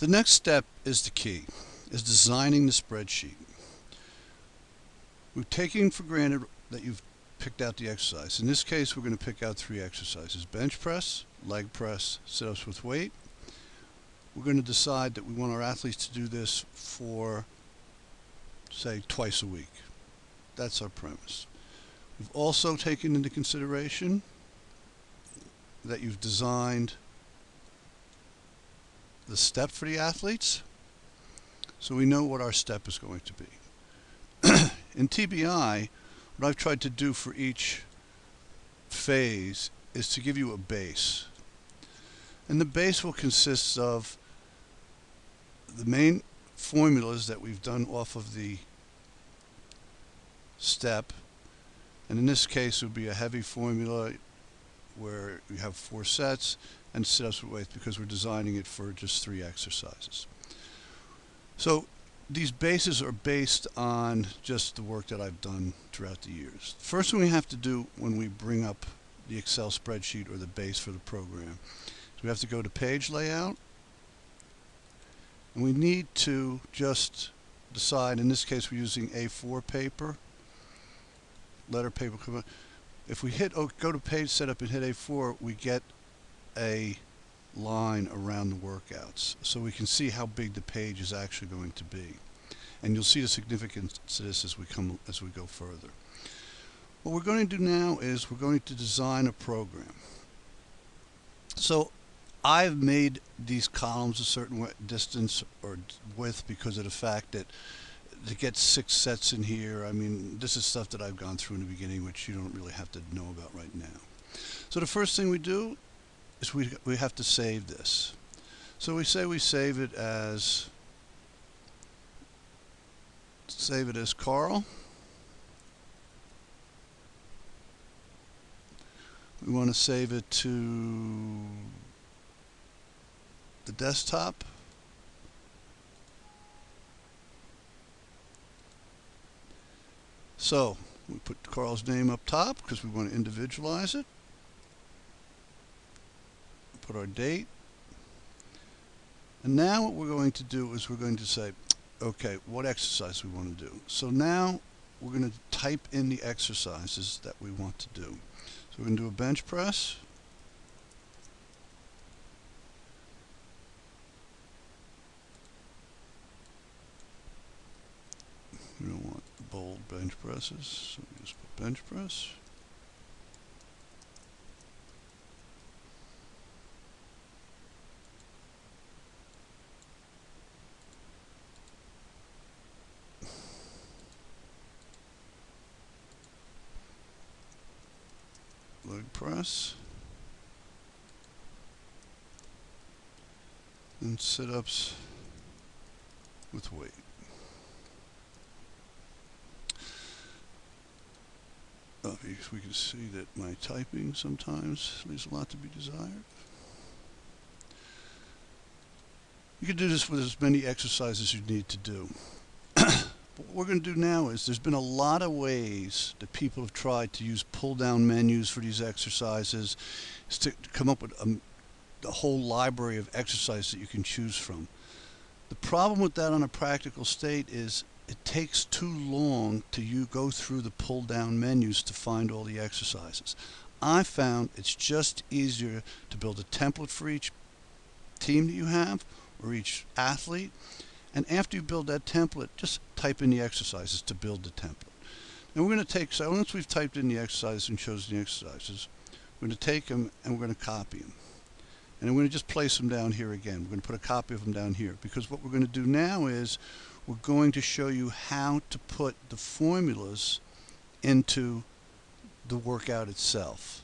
The next step is the key, is designing the spreadsheet. We're taking for granted that you've picked out the exercise. In this case, we're going to pick out 3 exercises: bench press, leg press, sit-ups with weight. We're going to decide that we want our athletes to do this for, say, twice a week. That's our premise. We've also taken into consideration that you've designed the step for the athletes, so we know what our step is going to be. In TBI, what I've tried to do for each phase is to give you a base. And the base will consist of the main formulas that we've done off of the step. And in this case, it would be a heavy formula where you have 4 sets, and sit-ups with weights because we're designing it for just 3 exercises. So these bases are based on just the work that I've done throughout the years. First thing we have to do when we bring up the Excel spreadsheet or the base for the program is we have to go to page layout, and we need to just decide, in this case we're using A4 paper, letter paper. If we go to page setup and hit A4, we get a line around the workouts, so we can see how big the page is actually going to be. And you'll see the significance of this as we go further. What we're going to do now is we're going to design a program. So I've made these columns a certain distance or width because of the fact that to get 6 sets in here, I mean, this is stuff that I've gone through in the beginning, which you don't really have to know about right now. So the first thing we do is we have to save this. So we say we save it as Carl. We want to save it to the desktop. So we put Carl's name up top because we want to individualize it. Put our date. And now what we're going to do is we're going to say, okay, what exercise we want to do. So now we're going to type in the exercises that we want to do. So we're going to do a bench press. We don't want bold bench presses, so we just put bench press. Leg press. And sit-ups with weight. We can see that my typing sometimes leaves a lot to be desired. You can do this with as many exercises as you need to do. But what we're going to do now is there's been a lot of ways that people have tried to use pull-down menus for these exercises to come up with a whole library of exercises that you can choose from. The problem with that on a practical state is it takes too long to go through the pull-down menus to find all the exercises. I found it's just easier to build a template for each team that you have or each athlete. And after you build that template, just type in the exercises to build the template. And we're going to so once we've typed in the exercises and chosen the exercises, we're going to take them and we're going to copy them. And I'm going to just place them down here again. We're going to put a copy of them down here because what we're going to do now is we're going to show you how to put the formulas into the workout itself.